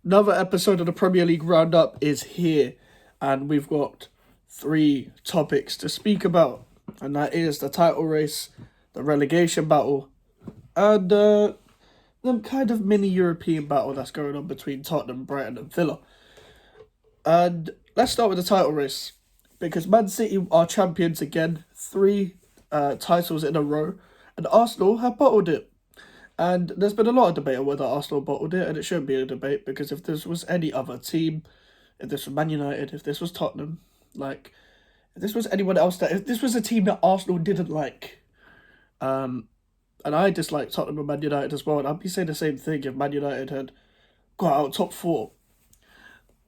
Another episode of the Premier League Roundup is here, and we've got three topics to speak about, and that is the title race, the relegation battle, and the kind of mini European battle that's going on between Tottenham, Brighton, and Villa. And let's start with the title race, because Man City are champions again, three titles in a row, and Arsenal have bottled it. And there's been a lot of debate on whether Arsenal bottled it, and it shouldn't be a debate because if this was any other team, if this was Man United, if this was Tottenham, like, if this was anyone else if this was a team that Arsenal didn't like, and I dislike Tottenham and Man United as well, and I'd be saying the same thing if Man United had got out top four.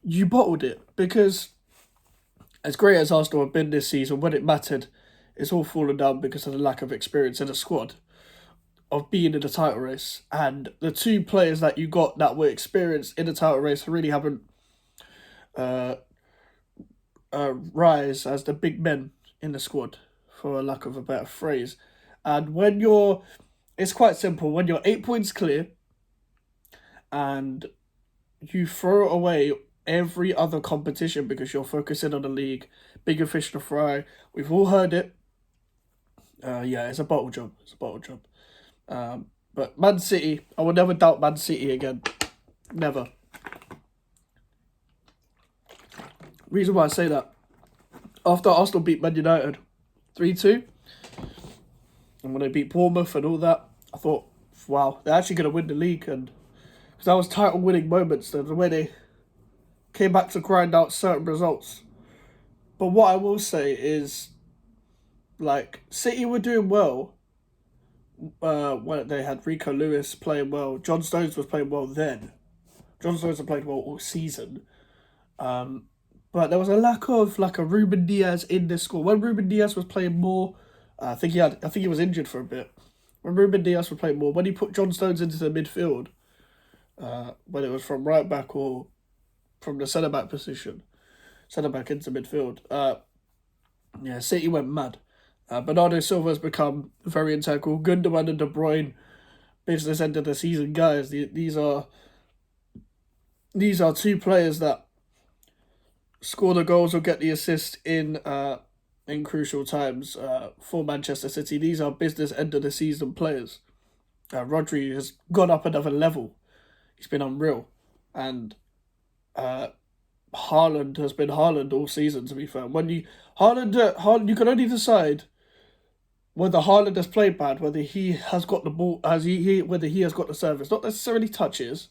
You bottled it because as great as Arsenal have been this season, when it mattered, it's all fallen down because of the lack of experience in the squad of being in the title race, and the two players that you got that were experienced in the title race really haven't rise as the big men in the squad, for a lack of a better phrase. And it's quite simple. When you're 8 points clear, and you throw away every other competition because you're focusing on the league, bigger fish to fry. We've all heard it. Yeah, it's a bottle job. It's a bottle job. But Man City, I will never doubt Man City again. Never. Reason why I say that, after Arsenal beat Man United 3-2, and when they beat Bournemouth and all that, I thought, wow, they're actually going to win the league. And because that was title-winning moments, the way they came back to grind out certain results. But what I will say is, like, City were doing well when they had Rico Lewis playing well. John Stones was playing well then. John Stones had played well all season. But there was a lack of like a Ruben Diaz in this squad. When Ruben Diaz was playing more, I think he was injured for a bit. When Ruben Diaz was playing more, when he put John Stones into the midfield, when it was from right back or from the centre back position, centre back into midfield, yeah, City went mad. Bernardo Silva has become very integral. Gundogan and De Bruyne, business end of the season guys. These are two players that score the goals or get the assist in crucial times for Manchester City. These are business end of the season players. Rodri has gone up another level. He's been unreal, and Haaland has been Haaland all season. To be fair, when Haaland, you can only decide whether Haaland has played bad, whether he has got the ball, whether he has got the service, not necessarily touches,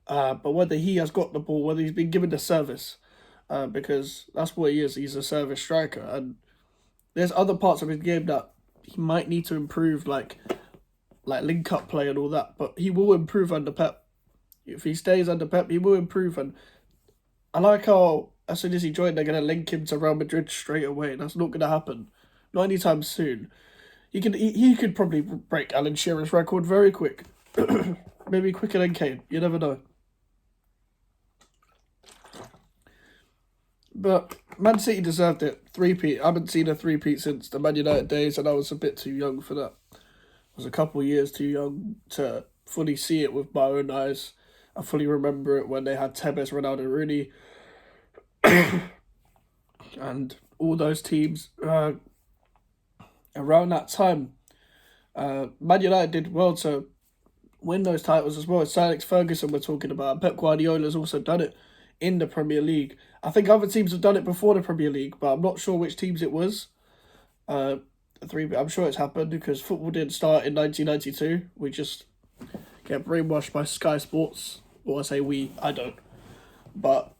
but whether he has got the ball, whether he's been given the service, because that's what he is. He's a service striker, and there's other parts of his game that he might need to improve, like link up play and all that. But he will improve under Pep. If he stays under Pep, he will improve. And I like how as soon as he joined, they're gonna link him to Real Madrid straight away. That's not gonna happen. Not anytime soon. He could probably break Alan Shearer's record very quick. Maybe quicker than Kane. You never know. But Man City deserved it. Three-peat. I haven't seen a three-peat since the Man United days, and I was a bit too young for that. I was a couple of years too young to fully see it with my own eyes. I fully remember it when they had Tevez, Ronaldo, Rooney, and all those teams. Around that time, Man United did well to win those titles as well. It's Sir Alex Ferguson we're talking about. Pep Guardiola's also done it in the Premier League. I think other teams have done it before the Premier League, but I'm not sure which teams it was. I'm sure it's happened because football didn't start in 1992. We just get brainwashed by Sky Sports. Or I say we, I don't. But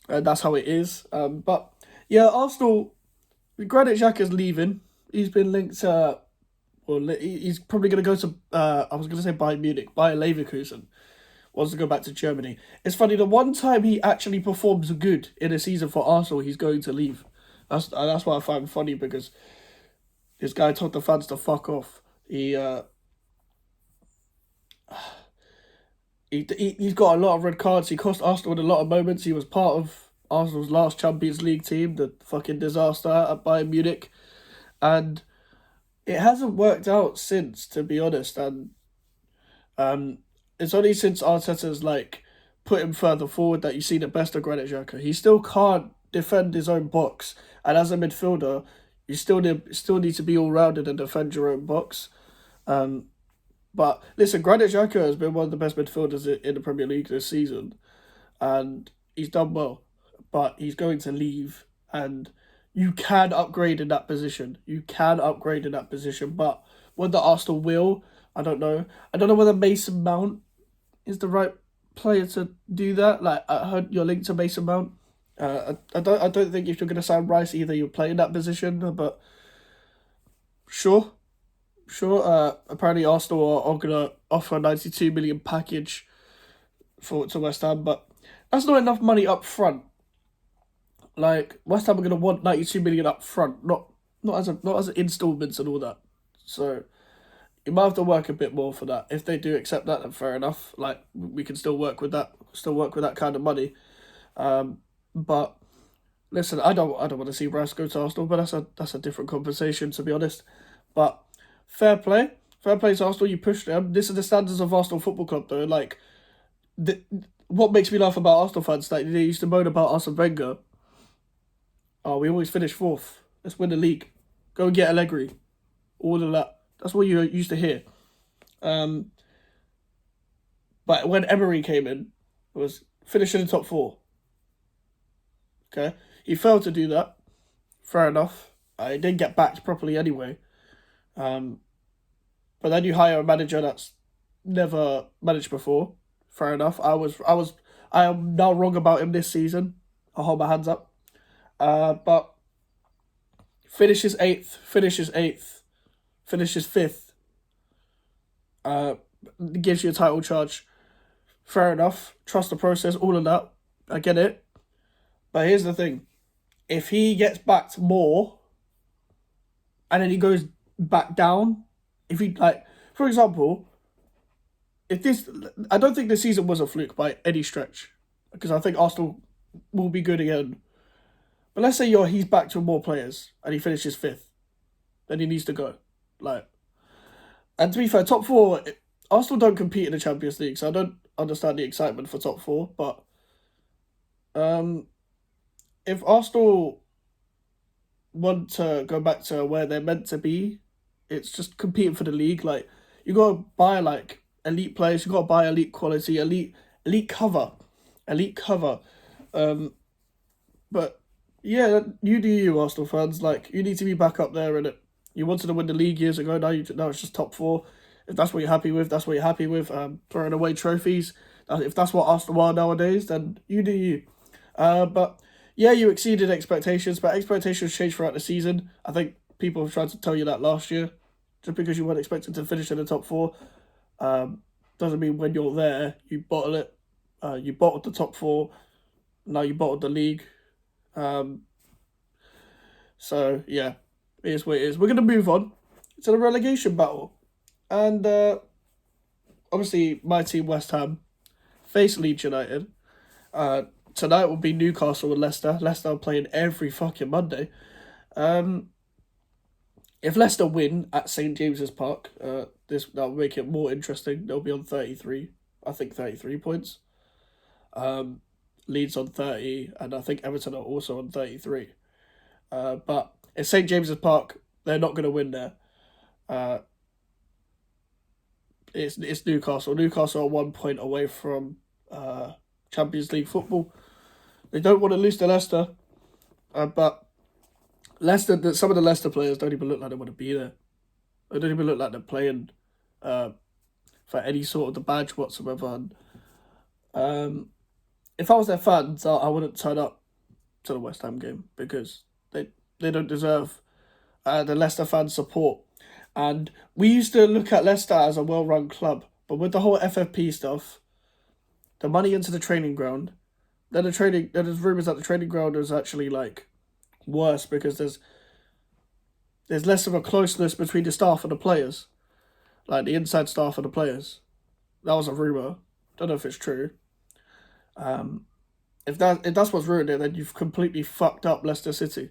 that's how it is. But yeah, Arsenal, Granit Xhaka's leaving. He's been linked to, he's probably going to go to, I was going to say Bayern Munich, Bayer Leverkusen. Wants to go back to Germany. It's funny, the one time he actually performs good in a season for Arsenal, he's going to leave. That's what I find funny, because this guy told the fans to fuck off. He's got a lot of red cards. He cost Arsenal in a lot of moments. He was part of Arsenal's last Champions League team, the fucking disaster at Bayern Munich. And it hasn't worked out since, to be honest. And it's only since Arteta's put him further forward that you see the best of Granit Xhaka. He still can't defend his own box, and as a midfielder, you still need to be all rounded and defend your own box. But listen, Granit Xhaka has been one of the best midfielders in the Premier League this season, and he's done well. But he's going to leave, and you can upgrade in that position. You can upgrade in that position, but whether Arsenal will, I don't know. I don't know whether Mason Mount is the right player to do that. Like, I heard you're linked to Mason Mount. I don't think if you're going to sign Rice either, you'll play in that position, but sure. Apparently Arsenal are going to offer a 92 million package to West Ham, but that's not enough money up front. Like, West Ham are going to want 92 million up front, not as installments and all that. So you might have to work a bit more for that. If they do accept that, then fair enough. Like, we can still work with that. Still work with that kind of money. But listen, I don't want to see Rice go to Arsenal, but that's a different conversation, to be honest. But fair play to Arsenal. You pushed them. This is the standards of Arsenal Football Club, though. Like, what makes me laugh about Arsenal fans, like, they used to moan about Arsene Wenger. Oh, we always finish fourth. Let's win the league. Go and get Allegri. All of that. That's what you used to hear. But when Emery came in, it was finishing in the top four. Okay? He failed to do that. Fair enough. He didn't get backed properly anyway. But then you hire a manager that's never managed before. Fair enough. I am now wrong about him this season. I'll hold my hands up. But finishes 8th, finishes 5th. Gives you a title charge. Fair enough. Trust the process, all of that. I get it. But here's the thing. If he gets backed more, and then he goes back down, if he, like, for example, I don't think this season was a fluke by any stretch, because I think Arsenal will be good again. But let's say he's back to more players and he finishes 5th, then he needs to go. Like, and to be fair, top 4, Arsenal don't compete in the Champions League, so I don't understand the excitement for top 4. But if Arsenal want to go back to where they're meant to be, it's just competing for the league. Like, you got to buy like elite players, you got to buy elite quality, elite cover. But yeah, you do you, Arsenal fans. Like, you need to be back up there, and you wanted to win the league years ago. Now it's just top 4. If that's what you're happy with, that's what you're happy with. Throwing away trophies. If that's what Arsenal are nowadays, then you do you. But yeah, you exceeded expectations, but expectations changed throughout the season. I think people have tried to tell you that last year. Just because you weren't expected to finish in the top 4, doesn't mean when you're there, you bottle it. You bottled the top 4, now you bottled the league. So yeah, it is what it is. We're going to move on to the relegation battle. And obviously my team, West Ham, face Leeds United. Tonight will be Newcastle and Leicester. Leicester are playing every fucking Monday. If Leicester win at St James's Park, that'll make it more interesting. They'll be on 33. I think 33 points. Leeds on 30, and I think Everton are also on 33. But at St James's Park, they're not going to win there. It's Newcastle. Newcastle are 1 point away from Champions League football. They don't want to lose to Leicester, but Leicester, some of the Leicester players don't even look like they want to be there. They don't even look like they're playing for any sort of the badge whatsoever. And if I was their fans, I wouldn't turn up to the West Ham game, because they don't deserve the Leicester fans' support. And we used to look at Leicester as a well-run club, but with the whole FFP stuff, the money into the training ground, there's rumours that the training ground is actually like worse, because there's less of a closeness between the staff and the players, like the inside staff and the players. That was a rumour. Don't know if it's true. If that's what's ruined it, then you've completely fucked up Leicester City.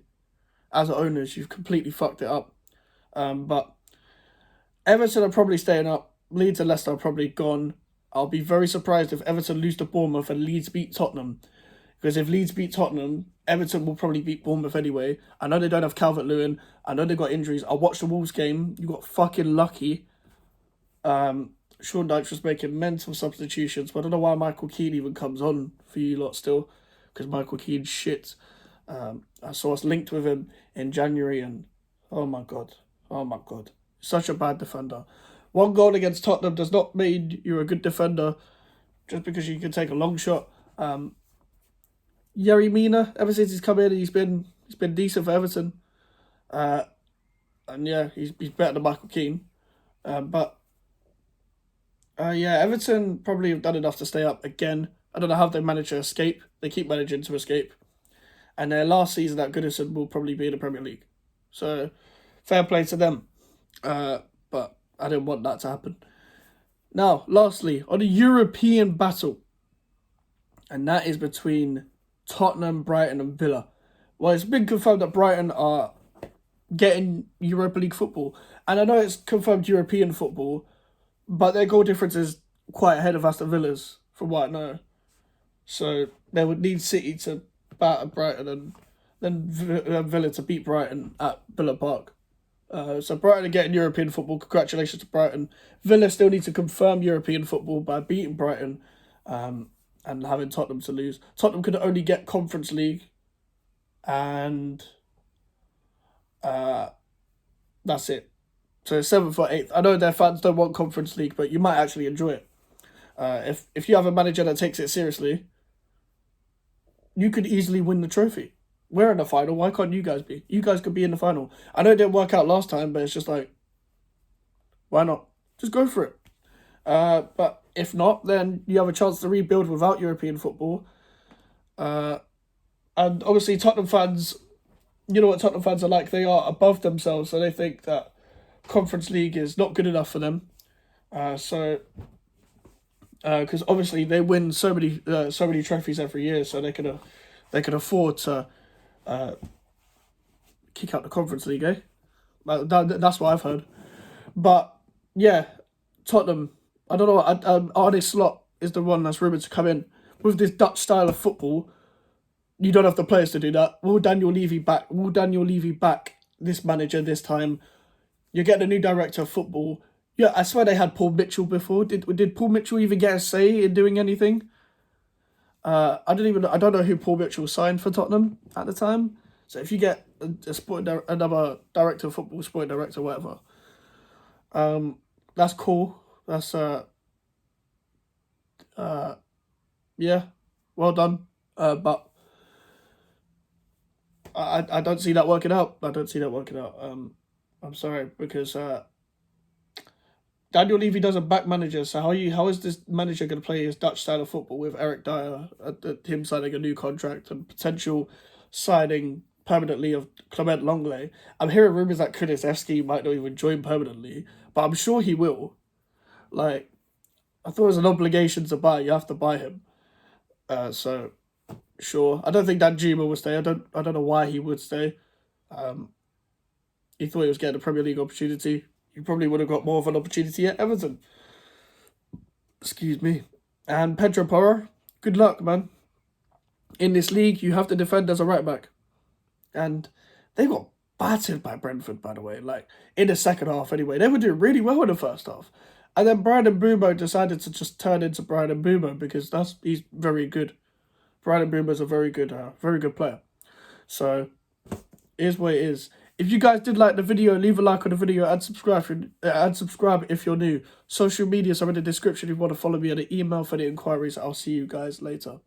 As owners, you've completely fucked it up. But Everton are probably staying up. Leeds and Leicester are probably gone. I'll be very surprised if Everton lose to Bournemouth and Leeds beat Tottenham. Because if Leeds beat Tottenham, Everton will probably beat Bournemouth anyway. I know they don't have Calvert-Lewin. I know they got injuries. I watched the Wolves game. You got fucking lucky. Sean Dyche was making mental substitutions, but I don't know why Michael Keane even comes on for you lot still. Because Michael Keane's shit. I saw us linked with him in January and oh my god. Such a bad defender. One goal against Tottenham does not mean you're a good defender just because you can take a long shot. Yerry Mina, ever since he's come in, he's been decent for Everton. And yeah, he's better than Michael Keane. Everton probably have done enough to stay up again. I don't know how they manage to escape. They keep managing to escape. And their last season at Goodison will probably be in the Premier League. So, fair play to them. But I didn't want that to happen. Now, lastly, on a European battle. And that is between Tottenham, Brighton and Villa. Well, it's been confirmed that Brighton are getting Europa League football. And I know it's confirmed European football, but their goal difference is quite ahead of Aston Villa's, from what I know. So they would need City to batter Brighton and then Villa to beat Brighton at Villa Park. So Brighton are getting European football. Congratulations to Brighton. Villa still need to confirm European football by beating Brighton and having Tottenham to lose. Tottenham could only get Conference League and that's it. So 7th or 8th. I know their fans don't want Conference League, but you might actually enjoy it. If you have a manager that takes it seriously, you could easily win the trophy. We're in the final. Why can't you guys be? You guys could be in the final. I know it didn't work out last time, but it's just like, why not? Just go for it. But if not, then you have a chance to rebuild without European football. And obviously Tottenham fans, you know what Tottenham fans are like. They are above themselves, so they think that Conference League is not good enough for them. Because obviously they win so many trophies every year, so they can afford to kick out the Conference League, eh? That's what I've heard. But yeah, Tottenham. I don't know. Arne Slot is the one that's rumoured to come in with this Dutch style of football. You don't have the players to do that. Will Daniel Levy back this manager this time? You're getting a new director of football. Yeah, I swear they had Paul Mitchell before. Did Paul Mitchell even get a say in doing anything? I don't know who Paul Mitchell signed for Tottenham at the time. So if you get another director of football, sporting director, whatever, that's cool. That's yeah, well done. But I don't see that working out. I'm sorry, because Daniel Levy doesn't back managers, so how is this manager going to play his Dutch style of football with Eric Dyer, him signing a new contract and potential signing permanently of Clement Longley? I'm hearing rumours that Kulusevski might not even join permanently, but I'm sure he will. Like, I thought it was an obligation to buy. You have to buy him. So sure. I don't think Danjuma will stay. I don't know why he would stay. He thought he was getting a Premier League opportunity. He probably would have got more of an opportunity at Everton. Excuse me. And Pedro Porro, good luck, man. In this league, you have to defend as a right back. And they got battered by Brentford, by the way. Like, in the second half anyway. They were doing really well in the first half. And then Brian Mbeumo decided to just turn into Brian Mbeumo because he's very good. Brian Mbeumo's a very good player. So, here's what it is. If you guys did like the video, leave a like on the video and subscribe if you're new. Social medias are in the description if you want to follow me, and the email for the inquiries. I'll see you guys later.